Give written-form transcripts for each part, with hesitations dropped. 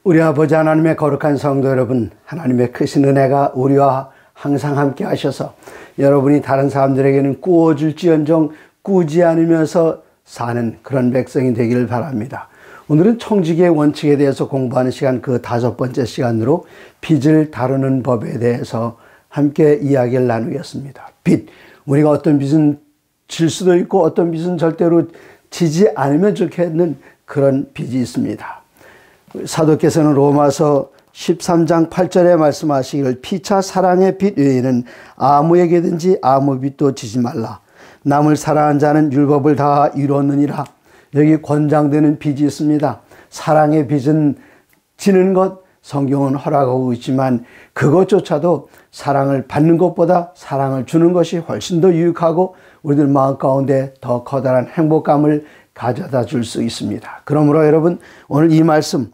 우리 아버지 하나님의 거룩한 성도 여러분, 하나님의 크신 은혜가 우리와 항상 함께 하셔서 여러분이 다른 사람들에게는 꾸어줄지언정 꾸지 않으면서 사는 그런 백성이 되기를 바랍니다. 오늘은 청지기의 원칙에 대해서 공부하는 시간, 그 5번째 시간으로 빚을 다루는 법에 대해서 함께 이야기를 나누겠습니다. 빚, 우리가 어떤 빚은 질 수도 있고 어떤 빚은 절대로 지지 않으면 좋겠는 그런 빚이 있습니다. 사도께서는 로마서 13장 8절에 말씀하시기를 피차 사랑의 빚 외에는 아무에게든지 아무 빚도 지지 말라. 남을 사랑한 자는 율법을 다 이뤘느니라. 여기 권장되는 빚이 있습니다. 사랑의 빚은 지는 것 성경은 허락하고 있지만 그것조차도 사랑을 받는 것보다 사랑을 주는 것이 훨씬 더 유익하고 우리들 마음 가운데 더 커다란 행복감을 가져다 줄 수 있습니다. 그러므로 여러분, 오늘 이 말씀,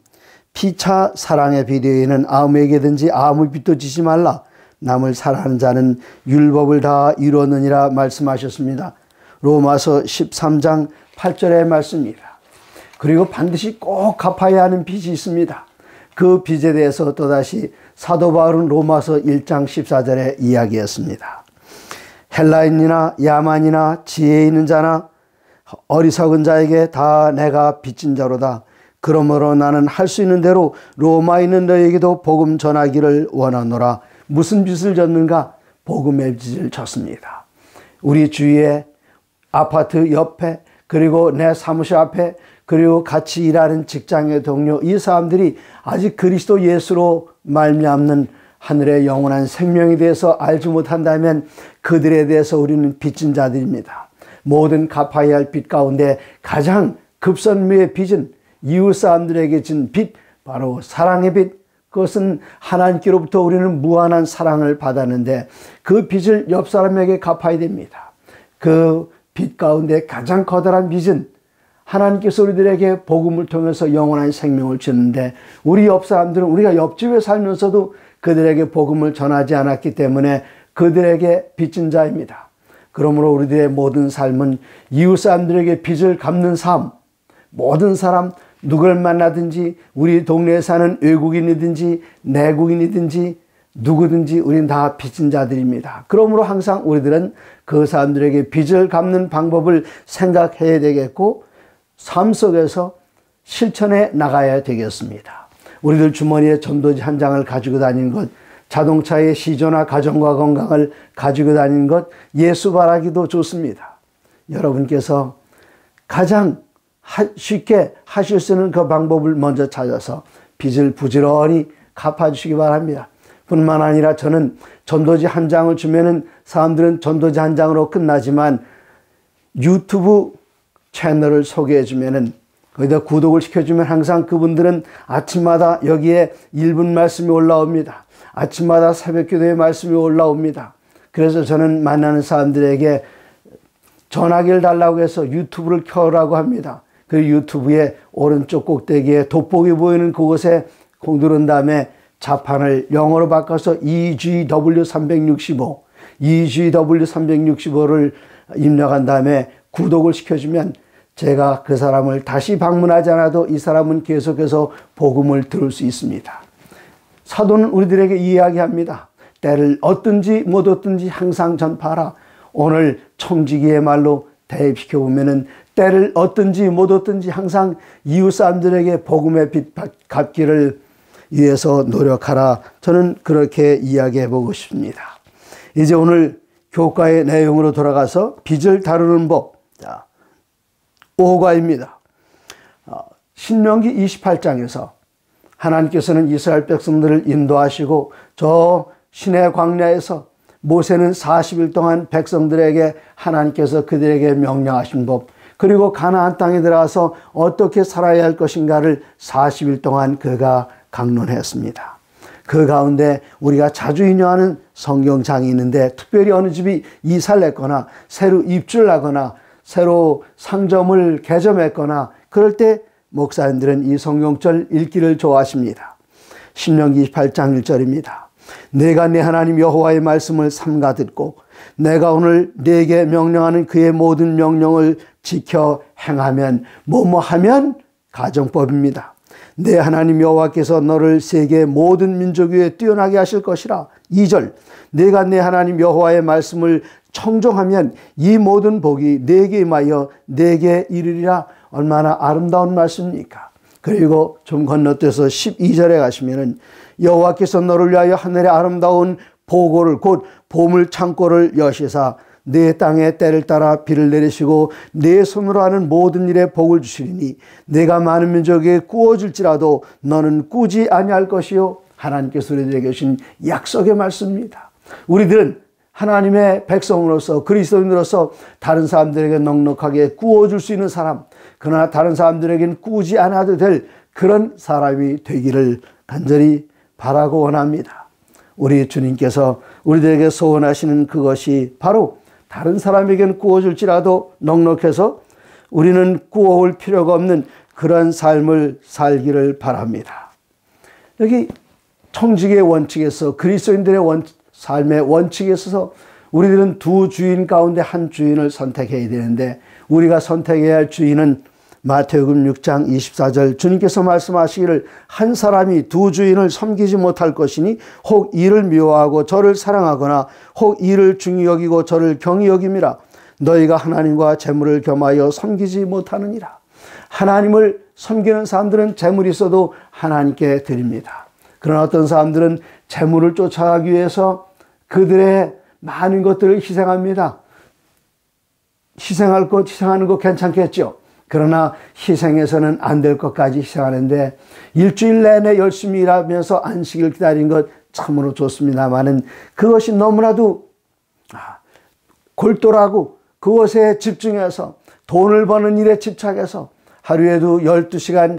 피차 사랑의 빚 외에는 아무에게든지 아무 빚도 지지 말라. 남을 사랑하는 자는 율법을 다 이루었느니라 말씀하셨습니다. 로마서 13장 8절의 말씀입니다. 그리고 반드시 꼭 갚아야 하는 빚이 있습니다. 그 빚에 대해서 또다시 사도 바울은 로마서 1장 14절에 이야기했습니다. 헬라인이나 야만이나 지혜 있는 자나 어리석은 자에게 다 내가 빚진 자로다. 그러므로 나는 할 수 있는 대로 로마에 있는 너에게도 복음 전하기를 원하노라. 무슨 빚을 졌는가? 복음의 빚을 졌습니다. 우리 주위에 아파트 옆에, 그리고 내 사무실 앞에, 그리고 같이 일하는 직장의 동료, 이 사람들이 아직 그리스도 예수로 말미암는 하늘의 영원한 생명에 대해서 알지 못한다면 그들에 대해서 우리는 빚진 자들입니다. 모든 갚아야 할 빚 가운데 가장 급선무의 빚은 이웃 사람들에게 진 빚, 바로 사랑의 빚. 그것은 하나님께로부터 우리는 무한한 사랑을 받았는데 그 빚을 옆 사람에게 갚아야 됩니다. 그 빚 가운데 가장 커다란 빚은 하나님께서 우리들에게 복음을 통해서 영원한 생명을 주는데 우리 옆 사람들은 우리가 옆집에 살면서도 그들에게 복음을 전하지 않았기 때문에 그들에게 빚진 자입니다. 그러므로 우리들의 모든 삶은 이웃 사람들에게 빚을 갚는 삶, 모든 사람 누굴 만나든지 우리 동네에 사는 외국인이든지 내국인이든지 누구든지 우린 다 빚진 자들입니다. 그러므로 항상 우리들은 그 사람들에게 빚을 갚는 방법을 생각해야 되겠고 삶 속에서 실천해 나가야 되겠습니다. 우리들 주머니에 전도지 한 장을 가지고 다니는 것, 자동차의 시조나 가정과 건강을 가지고 다니는 것, 예수 바라기도 좋습니다. 여러분께서 가장 쉽게 하실 수 있는 그 방법을 먼저 찾아서 빚을 부지런히 갚아주시기 바랍니다. 뿐만 아니라 저는 전도지 한 장을 주면은 사람들은 전도지 한 장으로 끝나지만 유튜브 채널을 소개해 주면은 거기다 구독을 시켜주면 항상 그분들은 아침마다 여기에 1분 말씀이 올라옵니다. 아침마다 새벽기도의 말씀이 올라옵니다. 그래서 저는 만나는 사람들에게 전화기를 달라고 해서 유튜브를 켜라고 합니다. 그 유튜브의 오른쪽 꼭대기에 돋보기 보이는 그곳에 공 누른 다음에 자판을 영어로 바꿔서 EGW365, EGW365를 입력한 다음에 구독을 시켜주면 제가 그 사람을 다시 방문하지 않아도 이 사람은 계속해서 복음을 들을 수 있습니다. 사도는 우리들에게 이야기합니다. 때를 얻든지 못 얻든지 항상 전파하라. 오늘 청지기의 말로 대입시켜보면은 때를 얻든지 못 얻든지 항상 이웃 사람들에게 복음의 빚 갚기를 위해서 노력하라. 저는 그렇게 이야기해 보고 싶습니다. 이제 오늘 교과의 내용으로 돌아가서 빚을 다루는 법. 자, 5과입니다. 신명기 28장에서 하나님께서는 이스라엘 백성들을 인도하시고 저 시내 광야에서 모세는 40일 동안 백성들에게 하나님께서 그들에게 명령하신 법, 그리고 가나안 땅에 들어가서 어떻게 살아야 할 것인가를 40일 동안 그가 강론했습니다. 그 가운데 우리가 자주 인용하는 성경장이 있는데 특별히 어느 집이 이사를 했거나 새로 입주를 하거나 새로 상점을 개점했거나 그럴 때 목사님들은 이 성경절 읽기를 좋아하십니다. 신명기 28장 1절입니다. 내가 내 하나님 여호와의 말씀을 삼가 듣고 내가 오늘 네게 명령하는 그의 모든 명령을 지켜 행하면 뭐뭐 하면 가정법입니다. 내 하나님 여호와께서 너를 세계 모든 민족 위에 뛰어나게 하실 것이라. 2절, 내가 내 하나님 여호와의 말씀을 청종하면 이 모든 복이 내게 임하여 내게 이르리라. 얼마나 아름다운 말씀입니까? 그리고 좀 건너뛰어서 12절에 가시면은 여호와께서 너를 위하여 하늘의 아름다운 보고를 곧 보물 창고를 여시사 내 땅에 때를 따라 비를 내리시고 내 손으로 하는 모든 일에 복을 주시리니 내가 많은 민족에게 꾸어줄지라도 너는 꾸지 아니할 것이요. 하나님께서 우리들에게 주신 약속의 말씀입니다. 우리들은 하나님의 백성으로서 그리스도인으로서 다른 사람들에게 넉넉하게 꾸어줄 수 있는 사람, 그러나 다른 사람들에게는 꾸지 않아도 될 그런 사람이 되기를 간절히 바라고 원합니다. 우리 주님께서 우리들에게 소원하시는 그것이 바로 다른 사람에게는 꾸어줄지라도 넉넉해서 우리는 꾸어올 필요가 없는 그런 삶을 살기를 바랍니다. 여기 청직의 원칙에서 그리스도인들의 삶의 원칙에 있어서 우리들은 두 주인 가운데 한 주인을 선택해야 되는데 우리가 선택해야 할 주인은 마태복음 6장 24절 주님께서 말씀하시기를 한 사람이 두 주인을 섬기지 못할 것이니 혹 이를 미워하고 저를 사랑하거나 혹 이를 중히 여기고 저를 경히 여김이라. 너희가 하나님과 재물을 겸하여 섬기지 못하느니라. 하나님을 섬기는 사람들은 재물이 있어도 하나님께 드립니다. 그러나 어떤 사람들은 재물을 쫓아가기 위해서 그들의 많은 것들을 희생합니다. 희생하는 거 괜찮겠죠. 그러나 희생해서는 안 될 것까지 희생하는데 일주일 내내 열심히 일하면서 안식을 기다린 것 참으로 좋습니다만은 그것이 너무나도 골똘하고 그것에 집중해서 돈을 버는 일에 집착해서 하루에도 12시간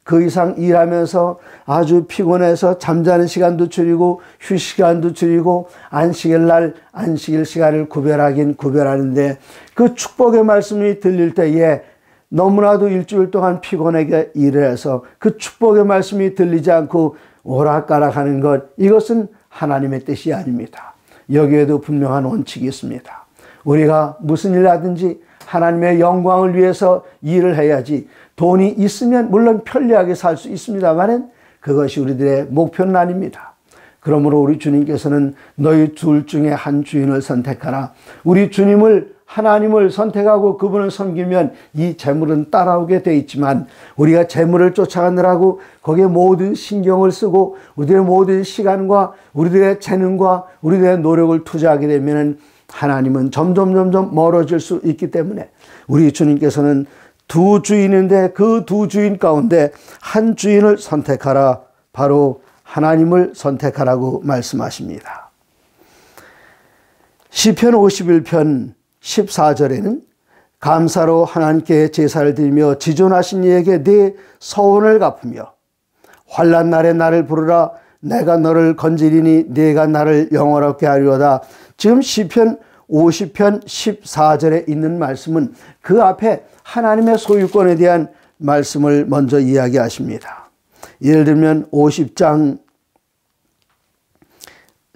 그 이상 일하면서 아주 피곤해서 잠자는 시간도 줄이고 휴식 시간도 줄이고 안식일 날 안식일 시간을 구별하는데 그 축복의 말씀이 들릴 때에 너무나도 일주일 동안 피곤하게 일을 해서 그 축복의 말씀이 들리지 않고 오락가락하는 것, 이것은 하나님의 뜻이 아닙니다. 여기에도 분명한 원칙이 있습니다. 우리가 무슨 일 하든지 하나님의 영광을 위해서 일을 해야지. 돈이 있으면 물론 편리하게 살 수 있습니다만 그것이 우리들의 목표는 아닙니다. 그러므로 우리 주님께서는 너희 둘 중에 한 주인을 선택하라. 우리 주님을 하나님을 선택하고 그분을 섬기면 이 재물은 따라오게 돼 있지만 우리가 재물을 쫓아가느라고 거기에 모든 신경을 쓰고 우리들의 모든 시간과 우리들의 재능과 우리들의 노력을 투자하게 되면 하나님은 점점 멀어질 수 있기 때문에 우리 주님께서는 두 주인인데 그 두 주인 가운데 한 주인을 선택하라. 바로 하나님을 선택하라고 말씀하십니다. 시편 51편 14절에는 감사로 하나님께 제사를 드리며 지존하신 이에게 네 서원을 갚으며 환난 날에 나를 부르라. 내가 너를 건지리니 네가 나를 영원롭게 하리로다. 지금 시편 50편 14절에 있는 말씀은 그 앞에 하나님의 소유권에 대한 말씀을 먼저 이야기하십니다. 예를 들면 50장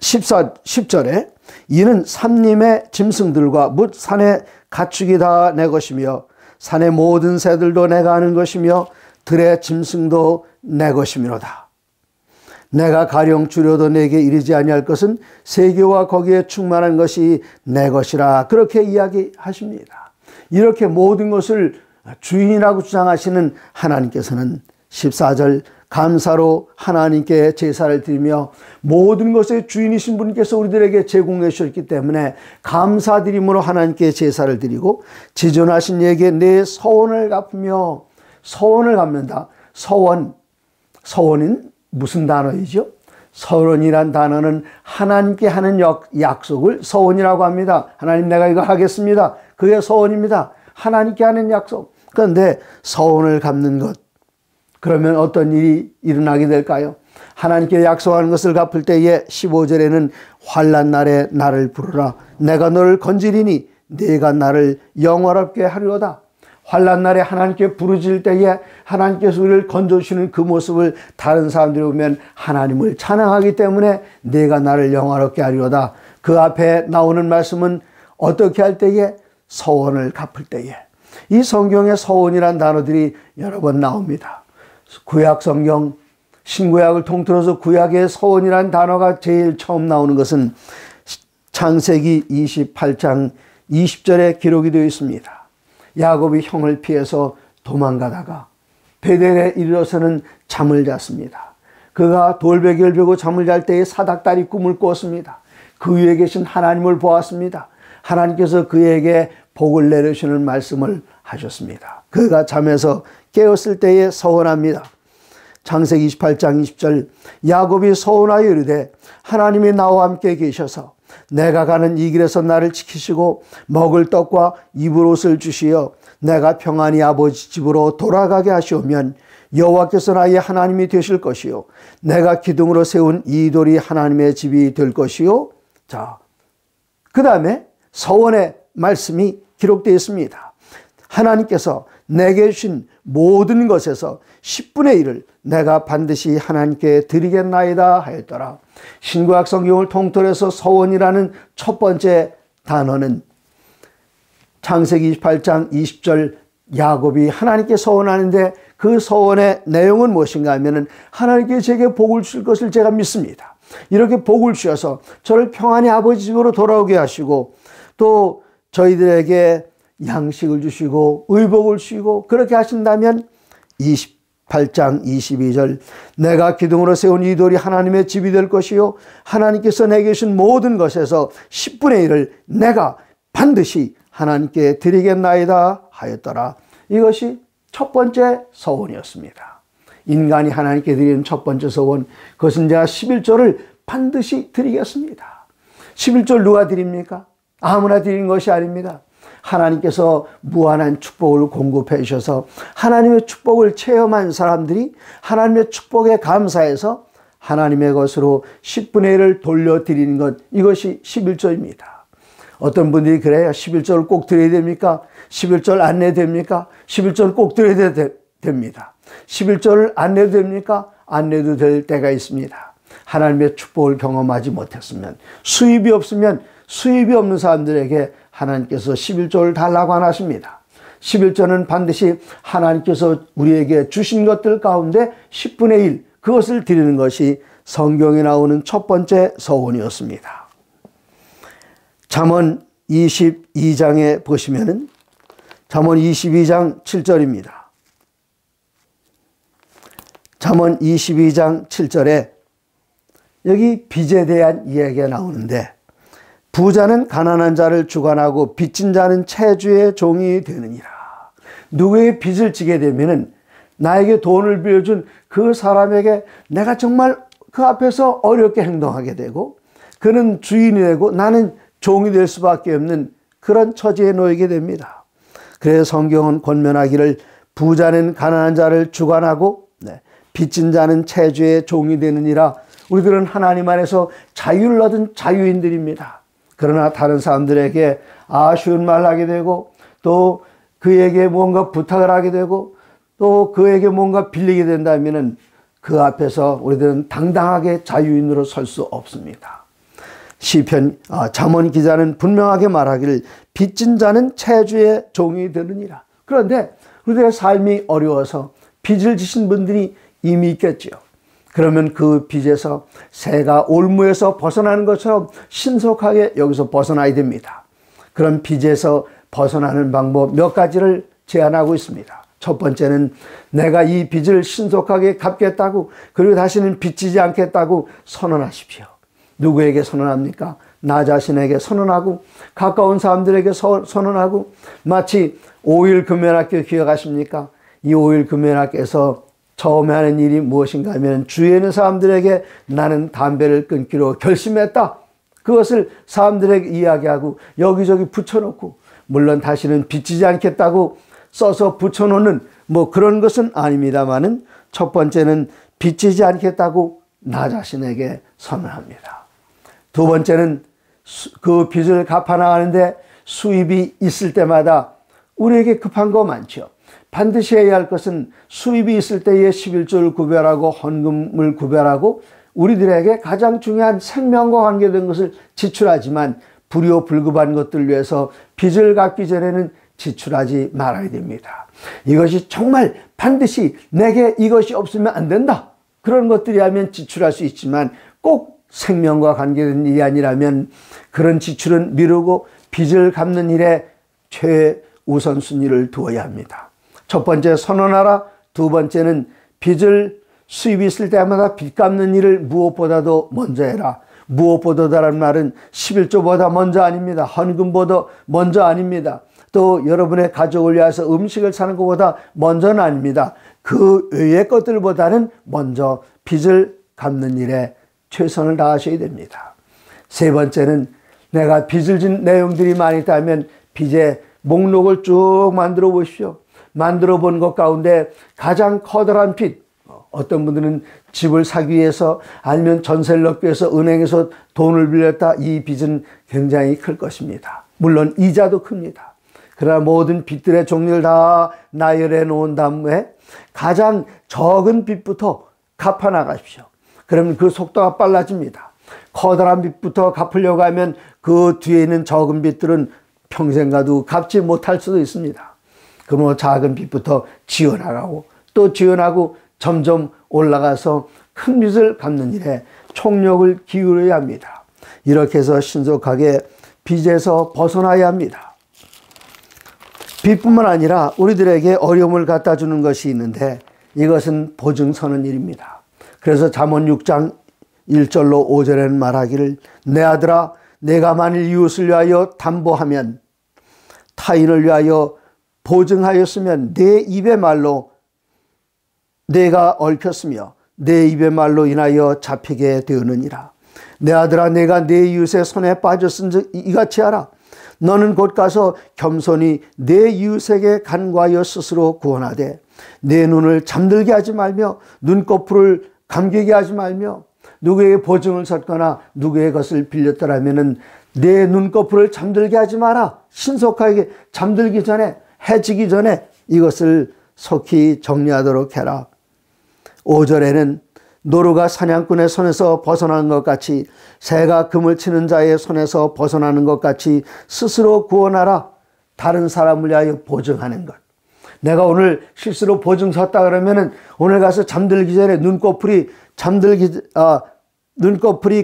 10절에 이는 산림의 짐승들과 뭇 산의 가축이 다 내 것이며 산의 모든 새들도 내가 아는 것이며 들의 짐승도 내 것이미로다. 내가 가령 주려도 내게 이르지 아니할 것은 세계와 거기에 충만한 것이 내 것이라. 그렇게 이야기하십니다. 이렇게 모든 것을 주인이라고 주장하시는 하나님께서는 14절 감사로 하나님께 제사를 드리며 모든 것의 주인이신 분께서 우리들에게 제공해 주셨기 때문에 감사드림으로 하나님께 제사를 드리고 지존하신 이에게 내 서원을 갚으며 서원을 갚는다. 서원은 무슨 단어이죠? 서원이란 단어는 하나님께 하는 약속을 서원이라고 합니다. 하나님 내가 이거 하겠습니다. 그게 서원입니다. 하나님께 하는 약속. 그런데 서원을 갚는 것, 그러면 어떤 일이 일어나게 될까요? 하나님께 약속하는 것을 갚을 때에 15절에는 환난 날에 나를 부르라. 내가 너를 건지리니 네가 나를 영원롭게 하리로다. 환난 날에 하나님께 부르짖을 때에 하나님께서 우리를 건져주시는 그 모습을 다른 사람들이 보면 하나님을 찬양하기 때문에 네가 나를 영원롭게 하리로다. 그 앞에 나오는 말씀은 어떻게 할 때에? 서원을 갚을 때에. 이 성경에 서원이란 단어들이 여러 번 나옵니다. 구약 성경, 신구약을 통틀어서 구약의 서원이라는 단어가 제일 처음 나오는 것은 창세기 28장 20절에 기록이 되어 있습니다. 야곱이 형을 피해서 도망가다가 베델에 이르러서는 잠을 잤습니다. 그가 돌베개를 베고 잠을 잘 때에 사닥다리 꿈을 꿨습니다. 그 위에 계신 하나님을 보았습니다. 하나님께서 그에게 복을 내려주시는 말씀을 하셨습니다. 그가 잠에서 깨었을 때에 서원합니다. 창세기 28장 20절, 야곱이 서원하여 이르되 하나님이 나와 함께 계셔서 내가 가는 이 길에서 나를 지키시고 먹을 떡과 입을 옷을 주시어 내가 평안히 아버지 집으로 돌아가게 하시오면 여호와께서 나의 하나님이 되실 것이요 내가 기둥으로 세운 이 돌이 하나님의 집이 될 것이요. 자, 그 다음에 서원의 말씀이 기록되어 있습니다. 하나님께서 내게 주신 모든 것에서 10분의 1을 내가 반드시 하나님께 드리겠나이다 하였더라. 신구약 성경을 통틀어서 서원이라는 첫 번째 단어는 창세기 28장 20절 야곱이 하나님께 서원하는데 그 서원의 내용은 무엇인가 하면은 하나님께 제게 복을 주실 것을 제가 믿습니다. 이렇게 복을 주셔서 저를 평안히 아버지 집으로 돌아오게 하시고 또 저희들에게 양식을 주시고 의복을 주시고 그렇게 하신다면 28장 22절 내가 기둥으로 세운 이 돌이 하나님의 집이 될 것이요 하나님께서 내게 주신 모든 것에서 10분의 1을 내가 반드시 하나님께 드리겠나이다 하였더라. 이것이 첫 번째 서원이었습니다. 인간이 하나님께 드리는 첫 번째 서원, 그것은 제가 11조를 반드시 드리겠습니다. 11조를 누가 드립니까? 아무나 드리는 것이 아닙니다. 하나님께서 무한한 축복을 공급해 주셔서 하나님의 축복을 체험한 사람들이 하나님의 축복에 감사해서 하나님의 것으로 10분의 1을 돌려드리는 것, 이것이 11조입니다. 어떤 분들이 그래요. 11조를 꼭 드려야 됩니까? 11조를 안 내도 됩니까? 11조를 꼭 드려야 됩니다. 11조를 안 내도 됩니까? 안 내도 될 때가 있습니다. 하나님의 축복을 경험하지 못했으면, 수입이 없으면 수입이 없는 사람들에게 하나님께서 11조를 달라고 안 하십니다. 11조는 반드시 하나님께서 우리에게 주신 것들 가운데 10분의 1, 그것을 드리는 것이 성경에 나오는 첫 번째 서원이었습니다. 잠언 22장에 보시면은 잠언 22장 7절입니다. 잠언 22장 7절에 여기 빚에 대한 이야기가 나오는데 부자는 가난한 자를 주관하고 빚진 자는 채주의 종이 되느니라. 누구에게 빚을 지게 되면은 나에게 돈을 빌려준 그 사람에게 내가 정말 그 앞에서 어렵게 행동하게 되고 그는 주인이 되고 나는 종이 될 수밖에 없는 그런 처지에 놓이게 됩니다. 그래서 성경은 권면하기를 부자는 가난한 자를 주관하고 빚진 자는 채주의 종이 되느니라. 우리들은 하나님 안에서 자유를 얻은 자유인들입니다. 그러나 다른 사람들에게 아쉬운 말을 하게 되고 또 그에게 뭔가 부탁을 하게 되고 또 그에게 뭔가 빌리게 된다면 그 앞에서 우리들은 당당하게 자유인으로 설 수 없습니다. 잠언 기자는 분명하게 말하기를 빚진 자는 채주의 종이 되느니라. 그런데 우리들의 삶이 어려워서 빚을 지신 분들이 이미 있겠죠. 그러면 그 빚에서 새가 올무에서 벗어나는 것처럼 신속하게 여기서 벗어나야 됩니다. 그런 빚에서 벗어나는 방법 몇 가지를 제안하고 있습니다. 첫 번째는 내가 이 빚을 신속하게 갚겠다고 그리고 다시는 빚지지 않겠다고 선언하십시오. 누구에게 선언합니까? 나 자신에게 선언하고 가까운 사람들에게 선언하고 마치 5일 금연학교 기억하십니까? 이 5일 금연학교에서 처음에 하는 일이 무엇인가 하면 주위에 있는 사람들에게 나는 담배를 끊기로 결심했다. 그것을 사람들에게 이야기하고 여기저기 붙여놓고 물론 다시는 빚지지 않겠다고 써서 붙여놓는 뭐 그런 것은 아닙니다만은 첫 번째는 빚지지 않겠다고 나 자신에게 선언합니다. 두 번째는 그 빚을 갚아나가는데 수입이 있을 때마다 우리에게 급한 거 많죠. 반드시 해야 할 것은 수입이 있을 때에 11조를 구별하고 헌금을 구별하고 우리들에게 가장 중요한 생명과 관계된 것을 지출하지만 불효불급한 것들 위해서 빚을 갚기 전에는 지출하지 말아야 됩니다. 이것이 정말 반드시 내게 이것이 없으면 안 된다, 그런 것들이라면 지출할 수 있지만 꼭 생명과 관계된 일이 아니라면 그런 지출은 미루고 빚을 갚는 일에 최우선순위를 두어야 합니다. 첫 번째, 선언하라. 두 번째는 빚을 수입이 있을 때마다 빚 갚는 일을 무엇보다도 먼저 해라. 무엇보다라는 말은 11조보다 먼저 아닙니다. 헌금보다 먼저 아닙니다. 또 여러분의 가족을 위해서 음식을 사는 것보다 먼저는 아닙니다. 그 외의 것들보다는 먼저 빚을 갚는 일에 최선을 다하셔야 됩니다. 세 번째는 내가 빚을 진 내용들이 많이 있다면 빚의 목록을 쭉 만들어 보십시오. 만들어 본 것 가운데 가장 커다란 빚, 어떤 분들은 집을 사기 위해서 아니면 전세를 넣기 위해서 은행에서 돈을 빌렸다, 이 빚은 굉장히 클 것입니다. 물론 이자도 큽니다. 그러나 모든 빚들의 종류를 다 나열해 놓은 다음에 가장 적은 빚부터 갚아 나가십시오. 그러면 그 속도가 빨라집니다. 커다란 빚부터 갚으려고 하면 그 뒤에 있는 적은 빚들은 평생 가도 갚지 못할 수도 있습니다. 그러면 작은 빚부터 지어나가고 또 지어나가고 점점 올라가서 큰 빚을 갚는 일에 총력을 기울여야 합니다. 이렇게 해서 신속하게 빚에서 벗어나야 합니다. 빚뿐만 아니라 우리들에게 어려움을 갖다 주는 것이 있는데 이것은 보증 서는 일입니다. 그래서 잠언 6장 1절로 5절에는 말하기를, 내 아들아, 내가 만일 이웃을 위하여 담보하면 타인을 위하여 보증하였으면 내 입의 말로 내가 얽혔으며 내 입의 말로 인하여 잡히게 되었느니라. 내 아들아, 내가 내 이웃의 손에 빠졌은즉 이같이 하라. 너는 곧 가서 겸손히 내 이웃에게 간구하여 스스로 구원하되 내 눈을 잠들게 하지 말며 눈꺼풀을 감기게 하지 말며, 누구에게 보증을 섰거나 누구의 것을 빌렸더라면 내 눈꺼풀을 잠들게 하지 마라. 신속하게 잠들기 전에, 해지기 전에 이것을 속히 정리하도록 해라. 5절에는 노루가 사냥꾼의 손에서 벗어나는 것 같이 새가 금을 치는 자의 손에서 벗어나는 것 같이 스스로 구원하라. 다른 사람을 위하여 보증하는 것. 내가 오늘 실수로 보증 섰다 그러면은 오늘 가서 잠들기 전에 눈꺼풀이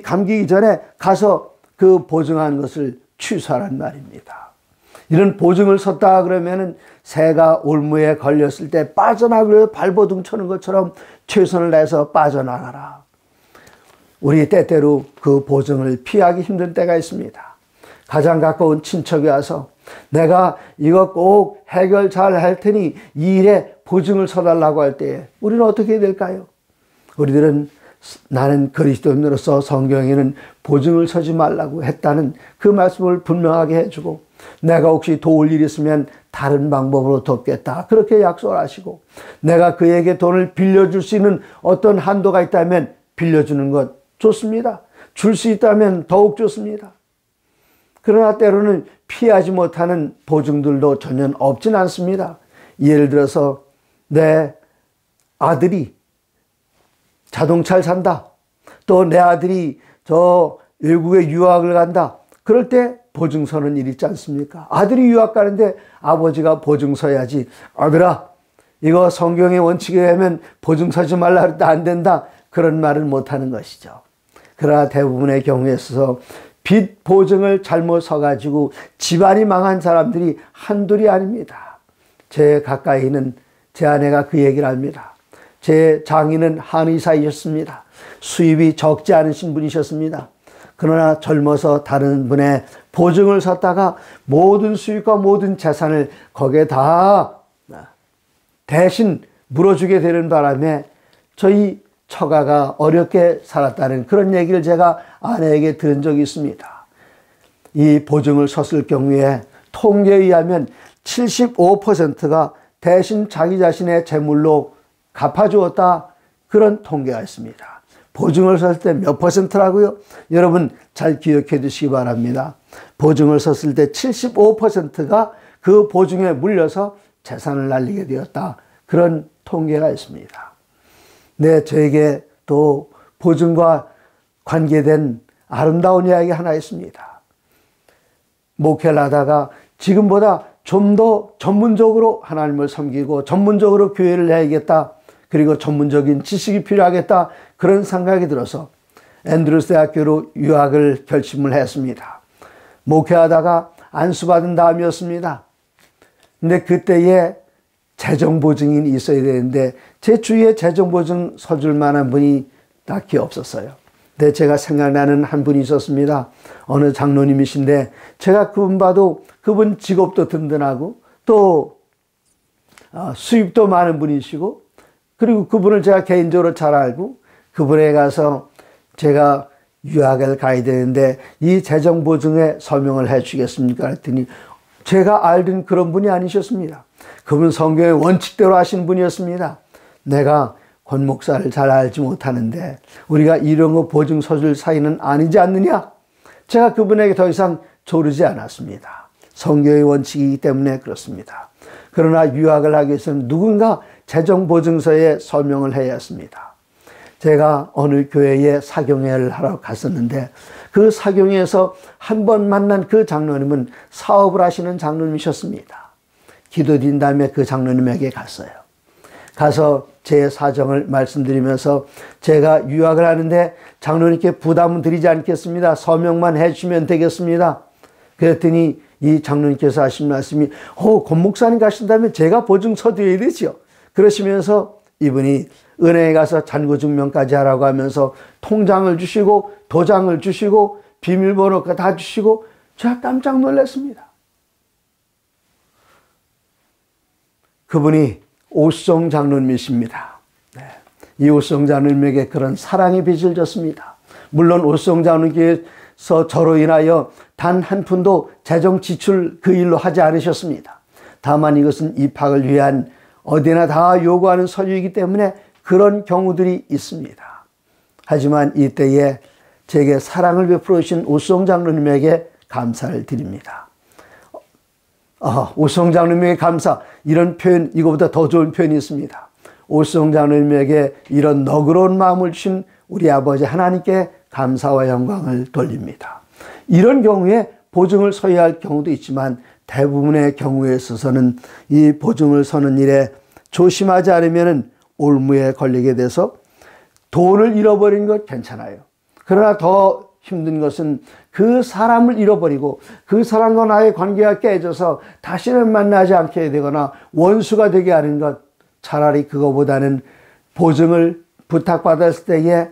감기기 전에 가서 그 보증한 것을 취소하란 말입니다. 이런 보증을 섰다 그러면은 새가 올무에 걸렸을 때 빠져나가려 발버둥 쳐는 것처럼 최선을 다해서 빠져나가라. 우리 때때로 그 보증을 피하기 힘든 때가 있습니다. 가장 가까운 친척이 와서 내가 이거 꼭 해결 잘 할 테니 이 일에 보증을 서달라고 할 때 우리는 어떻게 해야 될까요? 우리들은 나는 그리스도인으로서 성경에는 보증을 서지 말라고 했다는 그 말씀을 분명하게 해주고, 내가 혹시 도울 일이 있으면 다른 방법으로 돕겠다, 그렇게 약속을 하시고, 내가 그에게 돈을 빌려줄 수 있는 어떤 한도가 있다면 빌려주는 것 좋습니다. 줄 수 있다면 더욱 좋습니다. 그러나 때로는 피하지 못하는 보증들도 전혀 없진 않습니다. 예를 들어서 내 아들이 자동차를 산다, 또 내 아들이 저 외국에 유학을 간다, 그럴 때 보증 서는 일이 있지 않습니까? 아들이 유학 가는데 아버지가 보증 서야지. 아들아, 이거 성경의 원칙에 의하면 보증 서지 말라 그랬다, 안 된다, 그런 말을 못하는 것이죠. 그러나 대부분의 경우에 있어서 빚 보증을 잘못 서가지고 집안이 망한 사람들이 한둘이 아닙니다. 제 가까이 있는 제 아내가 그 얘기를 합니다. 제 장인은 한의사이셨습니다. 수입이 적지 않으신 분이셨습니다. 그러나 젊어서 다른 분의 보증을 섰다가 모든 수입과 모든 재산을 거기에 다 대신 물어주게 되는 바람에 저희 처가가 어렵게 살았다는 그런 얘기를 제가 아내에게 들은 적이 있습니다. 이 보증을 섰을 경우에 통계에 의하면 75%가 대신 자기 자신의 재물로 갚아주었다, 그런 통계가 있습니다. 보증을 섰을 때 몇 퍼센트라고요? 여러분 잘 기억해 두시기 바랍니다. 보증을 섰을 때 75%가 그 보증에 물려서 재산을 날리게 되었다, 그런 통계가 있습니다. 네, 저에게 또 보증과 관계된 아름다운 이야기 하나 있습니다. 목회를 하다가 지금보다 좀 더 전문적으로 하나님을 섬기고 전문적으로 교회를 해야겠다. 그리고 전문적인 지식이 필요하겠다. 그런 생각이 들어서 앤드루스 대학교로 유학을 결심을 했습니다. 목회하다가 안수받은 다음이었습니다. 근데 그때에 재정보증인이 있어야 되는데 제 주위에 재정보증 서줄 만한 분이 딱히 없었어요. 근데 제가 생각나는 한 분이 있었습니다. 어느 장로님이신데 제가 그분 봐도 그분 직업도 든든하고 또 수입도 많은 분이시고 그리고 그분을 제가 개인적으로 잘 알고 그분에 가서 제가 유학을 가야 되는데 이 재정보증에 서명을 해 주시겠습니까? 그랬더니 제가 알던 그런 분이 아니셨습니다. 그분 성경의 원칙대로 하신 분이었습니다. 내가 권 목사를 잘 알지 못하는데 우리가 이런 거 보증 서줄 사이는 아니지 않느냐? 제가 그분에게 더 이상 조르지 않았습니다. 성경의 원칙이기 때문에 그렇습니다. 그러나 유학을 하기 위해서는 누군가 재정보증서에 서명을 해야 했습니다. 제가 어느 교회에 사경회를 하러 갔었는데 그 사경회에서 한 번 만난 그 장로님은 사업을 하시는 장로님이셨습니다. 기도드린 다음에 그 장로님에게 갔어요. 가서 제 사정을 말씀드리면서 제가 유학을 하는데 장로님께 부담은 드리지 않겠습니다. 서명만 해주시면 되겠습니다. 그랬더니 이 장로님께서 하신 말씀이 권 목사님 가신다면 제가 보증서 드려야 되죠. 그러시면서 이분이 은행에 가서 잔고증명까지 하라고 하면서 통장을 주시고 도장을 주시고 비밀번호가 다 주시고 제가 깜짝 놀랐습니다. 그분이 오수정 장로님이십니다. 네. 이 오수정 장로님에게 그런 사랑의 빚을 졌습니다. 물론 오수정 장로님께서 저로 인하여 단 한 푼도 재정 지출 그 일로 하지 않으셨습니다. 다만 이것은 입학을 위한 어디나 다 요구하는 서류이기 때문에 그런 경우들이 있습니다. 하지만 이때에 제게 사랑을 베풀어 주신 오수정 장로님에게 감사를 드립니다. 오수정 장로님에게 감사, 이런 표현, 이거보다 더 좋은 표현이 있습니다. 오수정 장로님에게 이런 너그러운 마음을 주신 우리 아버지 하나님께 감사와 영광을 돌립니다. 이런 경우에 보증을 서야 할 경우도 있지만 대부분의 경우에 있어서는 이 보증을 서는 일에 조심하지 않으면 올무에 걸리게 돼서 돈을 잃어버리는 것 괜찮아요. 그러나 더 힘든 것은 그 사람을 잃어버리고 그 사람과 나의 관계가 깨져서 다시는 만나지 않게 되거나 원수가 되게 하는 것, 차라리 그거보다는 보증을 부탁받았을 때에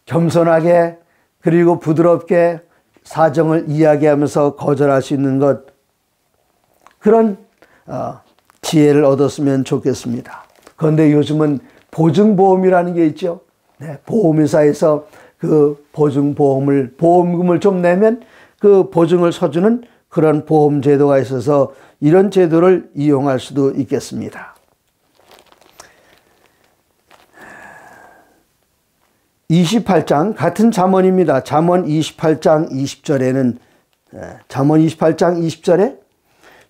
겸손하게 그리고 부드럽게 사정을 이야기하면서 거절할 수 있는 것, 그런 지혜를 얻었으면 좋겠습니다. 그런데 요즘은 보증보험이라는 게 있죠. 네, 보험회사에서 그 보험금을 좀 내면 그 보증을 서주는 그런 보험 제도가 있어서 이런 제도를 이용할 수도 있겠습니다. 28장 같은 잠언입니다. 잠언 28장 20절에는 잠언 28장 20절에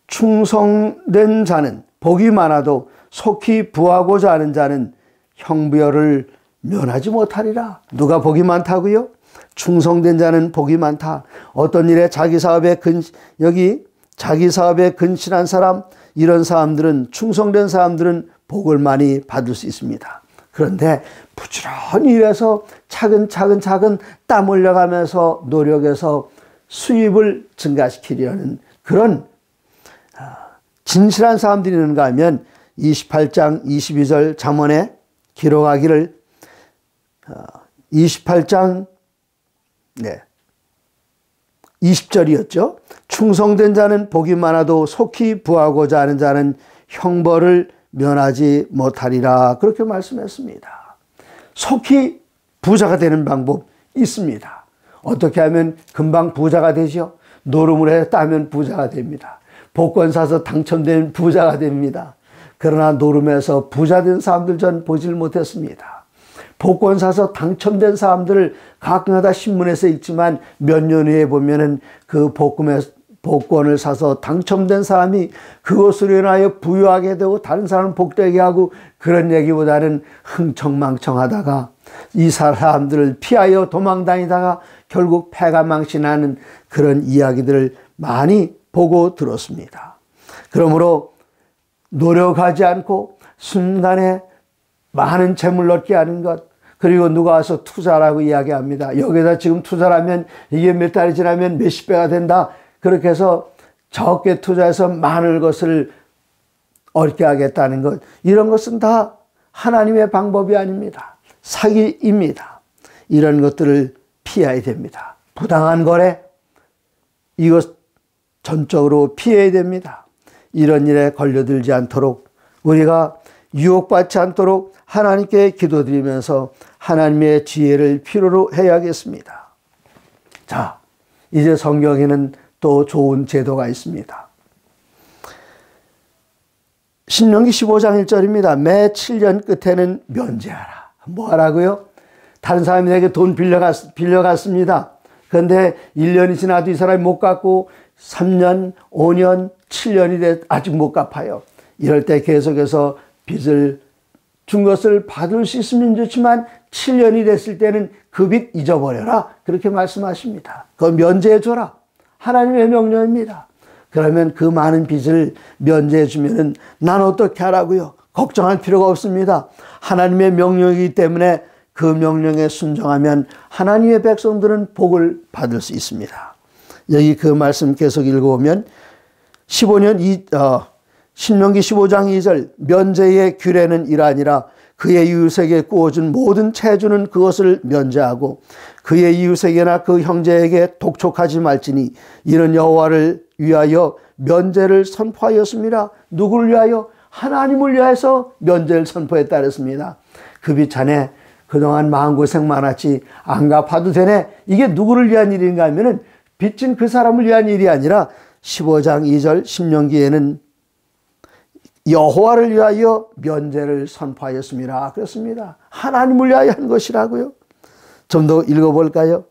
충성된 자는 복이 많아도 속히 부하고자 하는 자는 형벌을 면하지 못하리라. 누가 복이 많다고요? 충성된 자는 복이 많다. 어떤 일에 자기 사업에 근신한 사람, 이런 사람들은, 충성된 사람들은 복을 많이 받을 수 있습니다. 그런데 부지런히 일해서 차근차근 땀 흘려가면서 노력해서 수입을 증가시키려는 그런 진실한 사람들이 있는가 하면 28장 22절 잠언에 기록하기를 28장 20절이었죠. 충성된 자는 복이 많아도 속히 부하고자 하는 자는 형벌을 면하지 못하리라. 그렇게 말씀했습니다. 속히 부자가 되는 방법 있습니다. 어떻게 하면 금방 부자가 되죠? 노름을 해 따면 부자가 됩니다. 복권 사서 당첨된 부자가 됩니다. 그러나 노름에서 부자된 사람들 전 보질 못했습니다. 복권 사서 당첨된 사람들을 가끔가다 신문에서 읽지만 몇 년 후에 보면은 그 복권을 사서 당첨된 사람이 그것으로 인하여 부유하게 되고 다른 사람을 복되게 하고 그런 얘기보다는 흥청망청하다가 이 사람들을 피하여 도망다니다가 결국 패가 망신하는 그런 이야기들을 많이 보고 들었습니다. 그러므로 노력하지 않고 순간에 많은 재물 얻게 하는 것, 그리고 누가 와서 투자라고 이야기합니다. 여기다 지금 투자를 하면 이게 몇 달이 지나면 몇십 배가 된다. 그렇게 해서 적게 투자해서 많은 것을 얻게 하겠다는 것, 이런 것은 다 하나님의 방법이 아닙니다. 사기입니다. 이런 것들을 피해야 됩니다. 부당한 거래, 이것 전적으로 피해야 됩니다. 이런 일에 걸려들지 않도록 우리가 유혹받지 않도록 하나님께 기도드리면서 하나님의 지혜를 필요로 해야겠습니다. 자, 이제 성경에는 또 좋은 제도가 있습니다. 신명기 15장 1절입니다. 매 7년 끝에는 면제하라. 뭐 하라고요? 다른 사람에게 돈 빌려갔습니다. 그런데 1년이 지나도 이 사람이 못 갚고 3년, 5년, 7년이 돼 아직 못 갚아요. 이럴 때 계속해서 빚을 준 것을 받을 수 있으면 좋지만 7년이 됐을 때는 그 빚 잊어버려라. 그렇게 말씀하십니다. 그걸 면제해줘라. 하나님의 명령입니다. 그러면 그 많은 빚을 면제해 주면은 난 어떻게 하라고요? 걱정할 필요가 없습니다. 하나님의 명령이기 때문에 그 명령에 순종하면 하나님의 백성들은 복을 받을 수 있습니다. 여기 그 말씀 계속 읽어보면 신명기 15장 2절 면제의 규례는 이러하니라. 그의 이웃에게 구워준 모든 채주는 그것을 면제하고 그의 이웃에게나 그 형제에게 독촉하지 말지니 이는 여호와를 위하여 면제를 선포하였습니다. 누구를 위하여? 하나님을 위해서 면제를 선포했다 그랬습니다. 그 비찬에 그동안 마음고생 많았지 안 갚아도 되네. 이게 누구를 위한 일인가 하면은 빚진 그 사람을 위한 일이 아니라 15장 2절 신명기에는 여호와를 위하여 면제를 선포하였습니다. 그렇습니다. 하나님을 위하여 한 것이라고요. 좀 더 읽어볼까요?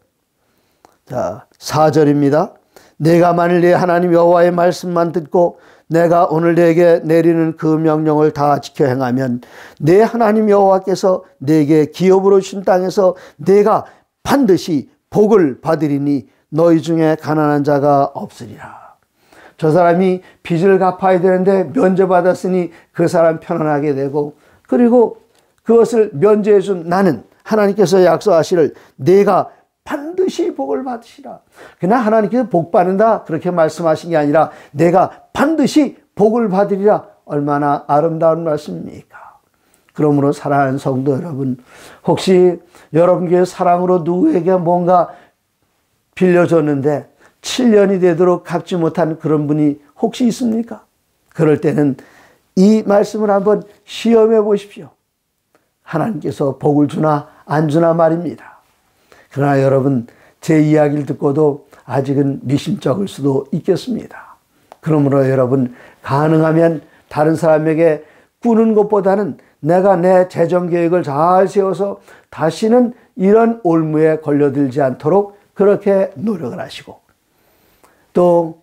자, 4절입니다. 내가 만일 내 하나님 여호와의 말씀만 듣고 내가 오늘 내게 내리는 그 명령을 다 지켜 행하면 내 하나님 여호와께서 내게 기업으로 주신 땅에서 내가 반드시 복을 받으리니 너희 중에 가난한 자가 없으리라. 저 사람이 빚을 갚아야 되는데 면제받았으니 그 사람 편안하게 되고, 그리고 그것을 면제해 준 나는 하나님께서 약속하시를 내가 반드시 복을 받으시라. 그냥 하나님께서 복 받는다 그렇게 말씀하신 게 아니라 내가 반드시 복을 받으리라. 얼마나 아름다운 말씀입니까? 그러므로 사랑하는 성도 여러분, 혹시 여러분 교회 사랑으로 누구에게 뭔가 빌려줬는데 7년이 되도록 갚지 못한 그런 분이 혹시 있습니까? 그럴 때는 이 말씀을 한번 시험해 보십시오. 하나님께서 복을 주나 안 주나 말입니다. 그러나 여러분, 제 이야기를 듣고도 아직은 미심쩍을 수도 있겠습니다. 그러므로 여러분, 가능하면 다른 사람에게 꾸는 것보다는 내가 내 재정 계획을 잘 세워서 다시는 이런 올무에 걸려들지 않도록 그렇게 노력을 하시고, 또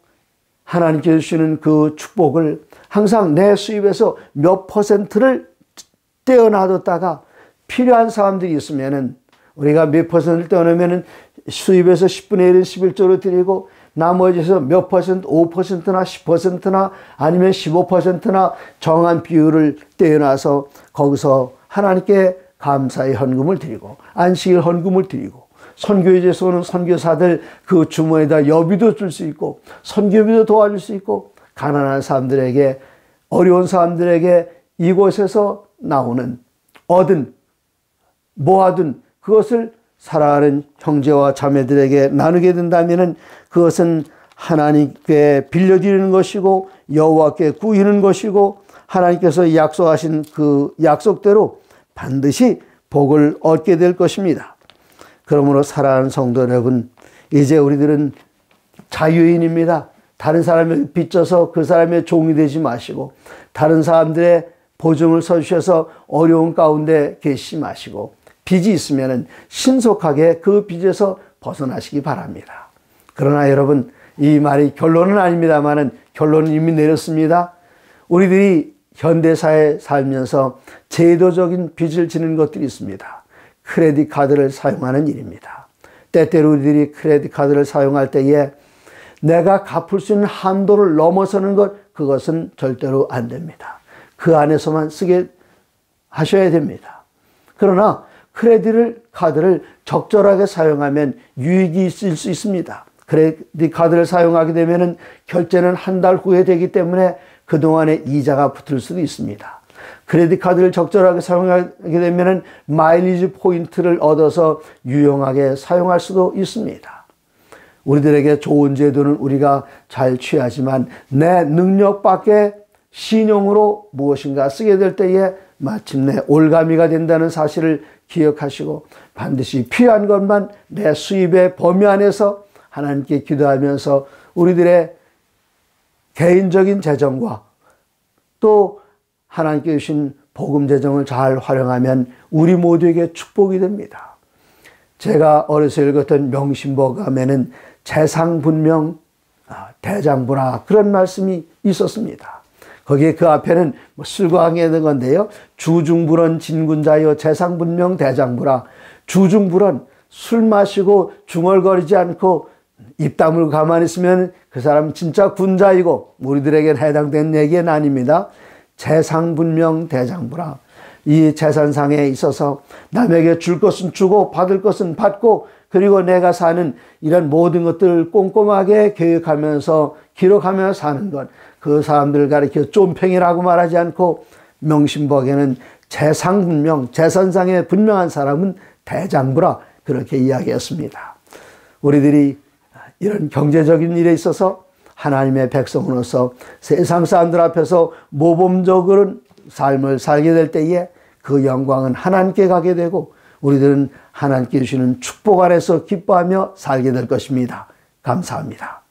하나님께서 주시는 그 축복을 항상 내 수입에서 몇 %를 떼어놔뒀다가 필요한 사람들이 있으면은 우리가 몇 %를 떼어놓으면은 수입에서 10분의 1은 11조로 드리고 나머지에서 몇 %, 5%나 10%나 아니면 15%나 정한 비율을 떼어놔서 거기서 하나님께 감사의 헌금을 드리고 안식일 헌금을 드리고, 선교제에서 오는 선교사들 그 주머니에다 여비도 줄 수 있고 선교비도 도와줄 수 있고, 가난한 사람들에게, 어려운 사람들에게 이곳에서 나오는 얻은 모아둔 그것을 사랑하는 형제와 자매들에게 나누게 된다면 그것은 하나님께 빌려드리는 것이고 여호와께 구이는 것이고 하나님께서 약속하신 그 약속대로 반드시 복을 얻게 될 것입니다. 그러므로 사랑하는 성도 여러분, 이제 우리들은 자유인입니다. 다른 사람을 빚져서 그 사람의 종이 되지 마시고 다른 사람들의 보증을 서주셔서 어려운 가운데 계시지 마시고 빚이 있으면 신속하게 그 빚에서 벗어나시기 바랍니다. 그러나 여러분, 이 말이 결론은 아닙니다만 결론은 이미 내렸습니다. 우리들이 현대사에 살면서 제도적인 빚을 지는 것들이 있습니다. 크레딧 카드를 사용하는 일입니다. 때때로 우리들이 크레딧 카드를 사용할 때에 내가 갚을 수 있는 한도를 넘어서는 것, 그것은 절대로 안 됩니다. 그 안에서만 쓰게 하셔야 됩니다. 그러나 크레딧 카드를 적절하게 사용하면 유익이 있을 수 있습니다. 크레딧 카드를 사용하게 되면 결제는 한 달 후에 되기 때문에 그동안에 이자가 붙을 수도 있습니다. 크레딧 카드를 적절하게 사용하게 되면 마일리지 포인트를 얻어서 유용하게 사용할 수도 있습니다. 우리들에게 좋은 제도는 우리가 잘 취하지만 내 능력 밖에 신용으로 무엇인가 쓰게 될 때에 마침내 올가미가 된다는 사실을 기억하시고 반드시 필요한 것만 내 수입의 범위 안에서 하나님께 기도하면서 우리들의 개인적인 재정과 또 하나님께 주신 복음 재정을 잘 활용하면 우리 모두에게 축복이 됩니다. 제가 어려서 읽었던 명심보감에는 재상분명 대장부라 그런 말씀이 있었습니다. 거기에 그 앞에는 술광에 있는 건데요. 주중불언 진군자여 재상분명 대장부라. 주중불언, 술 마시고 중얼거리지 않고 입 다물고 가만히 있으면 그 사람은 진짜 군자이고 우리들에게 해당되는 얘기는 아닙니다. 재상분명 대장부라. 이 재산상에 있어서 남에게 줄 것은 주고 받을 것은 받고 그리고 내가 사는 이런 모든 것들을 꼼꼼하게 계획하면서 기록하며 사는 것, 그 사람들을 가리켜 쫌팽이라고 말하지 않고 명심복에는 재상분명, 재산상에 분명한 사람은 대장부라 그렇게 이야기했습니다. 우리들이 이런 경제적인 일에 있어서 하나님의 백성으로서 세상 사람들 앞에서 모범적인 삶을 살게 될 때에 그 영광은 하나님께 가게 되고 우리들은 하나님께 주시는 축복 안에서 기뻐하며 살게 될 것입니다. 감사합니다.